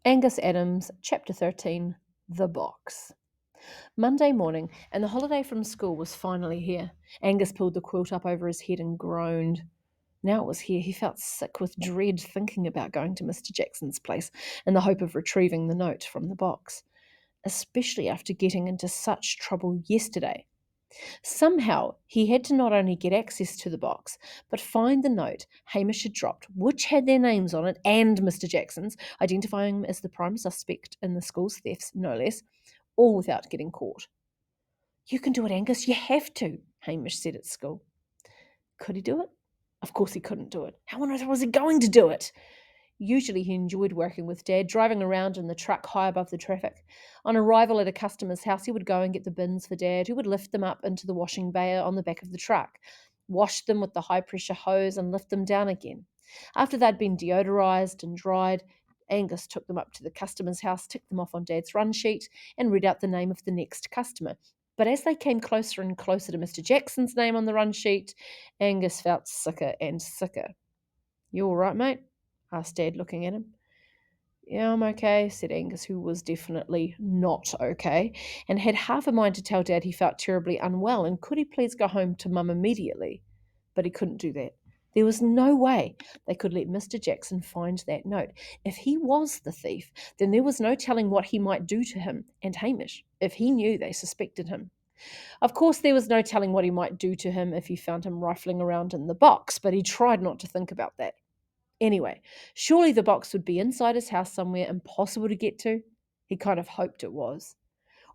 Angus Adams, Chapter 13, The Box. Monday morning, and the holiday from school was finally here. Angus pulled the quilt up over his head and groaned. Now it was here, he felt sick with dread thinking about going to Mr. Jackson's place in the hope of retrieving the note from the box, especially after getting into such trouble yesterday. Somehow, he had to not only get access to the box, but find the note Hamish had dropped, which had their names on it and Mr. Jackson's, identifying him as the prime suspect in the school's thefts, no less, all without getting caught. You can do it, Angus, you have to, Hamish said at school. Could he do it? Of course he couldn't do it. How on earth was he going to do it? Usually he enjoyed working with Dad, driving around in the truck high above the traffic. On arrival at a customer's house, he would go and get the bins for Dad, who would lift them up into the washing bay on the back of the truck, wash them with the high pressure hose, and lift them down again. After they'd been deodorized and dried, Angus took them up to the customer's house, ticked them off on Dad's run sheet, and read out the name of the next customer. But as they came closer and closer to Mr. Jackson's name on the run sheet, Angus felt sicker and sicker. You all right, mate? Asked Dad, looking at him. Yeah, I'm okay, said Angus, who was definitely not okay, and had half a mind to tell Dad he felt terribly unwell and could he please go home to Mum immediately. But he couldn't do that. There was no way they could let Mr. Jackson find that note. If he was the thief, then there was no telling what he might do to him and Hamish, if he knew they suspected him. Of course, there was no telling what he might do to him if he found him rifling around in the box, but he tried not to think about that. Anyway, surely the box would be inside his house somewhere impossible to get to. He kind of hoped it was.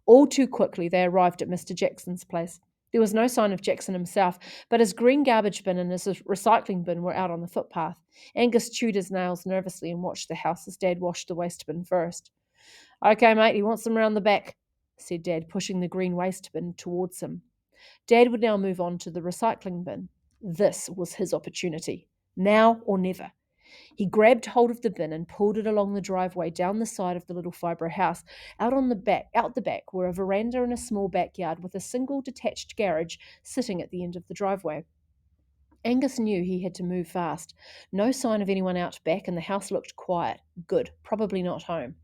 All too quickly, they arrived at Mr. Jackson's place. There was no sign of Jackson himself, but his green garbage bin and his recycling bin were out on the footpath. Angus chewed his nails nervously and watched the house as Dad washed the waste bin first. Okay, mate, he wants them round the back, said Dad, pushing the green waste bin towards him. Dad would now move on to the recycling bin. This was his opportunity. Now or never. He grabbed hold of the bin and pulled it along the driveway down the side of the little fibro house. Out the back were a veranda and a small backyard with a single detached garage sitting at the end of the driveway. Angus knew he had to move fast. No sign of anyone out back, and the house looked quiet. Good, probably not home.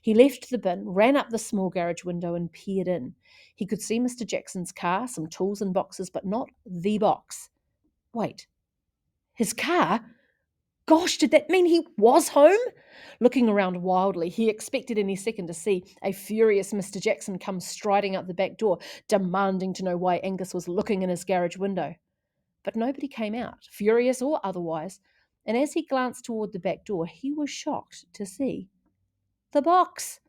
He left the bin, ran up the small garage window, and peered in. He could see Mr. Jackson's car, some tools and boxes, but not the box. Wait, his car? Gosh, did that mean he was home? Looking around wildly, he expected any second to see a furious Mr. Jackson come striding out the back door, demanding to know why Angus was looking in his garage window. But nobody came out, furious or otherwise, and as he glanced toward the back door, he was shocked to see the box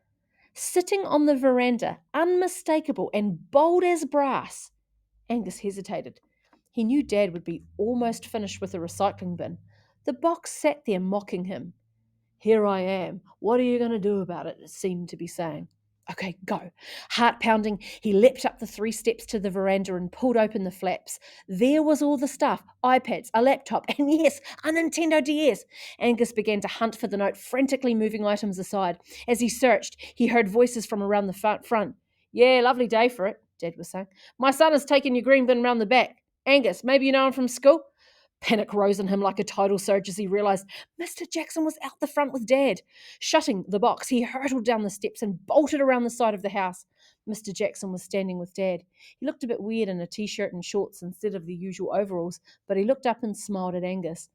sitting on the veranda, unmistakable and bold as brass. Angus hesitated. He knew Dad would be almost finished with the recycling bin. The box sat there mocking him. Here I am. What are you going to do about it? It seemed to be saying. Okay, go. Heart pounding, he leapt up the 3 steps to the veranda and pulled open the flaps. There was all the stuff, iPads, a laptop, and yes, a Nintendo DS. Angus began to hunt for the note, frantically moving items aside. As he searched, he heard voices from around the front. Yeah, lovely day for it, Dad was saying. My son has taken your green bin round the back. Angus, maybe you know him from school? Panic rose in him like a tidal surge as he realised Mr. Jackson was out the front with Dad. Shutting the box, he hurtled down the steps and bolted around the side of the house. Mr. Jackson was standing with Dad. He looked a bit weird in a t-shirt and shorts instead of the usual overalls, but he looked up and smiled at Angus.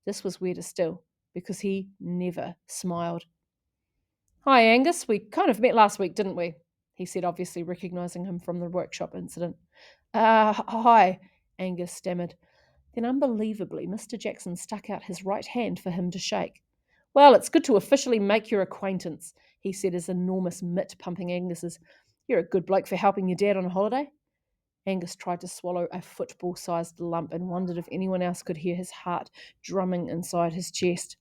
This was weirder still, because he never smiled. Hi, Angus. We kind of met last week, didn't we? He said, obviously recognising him from the workshop incident. Hi, Angus stammered. Then, unbelievably, Mr. Jackson stuck out his right hand for him to shake. Well, it's good to officially make your acquaintance, he said, his enormous mitt pumping Angus's. You're a good bloke for helping your dad on a holiday. Angus tried to swallow a football-sized lump and wondered if anyone else could hear his heart drumming inside his chest.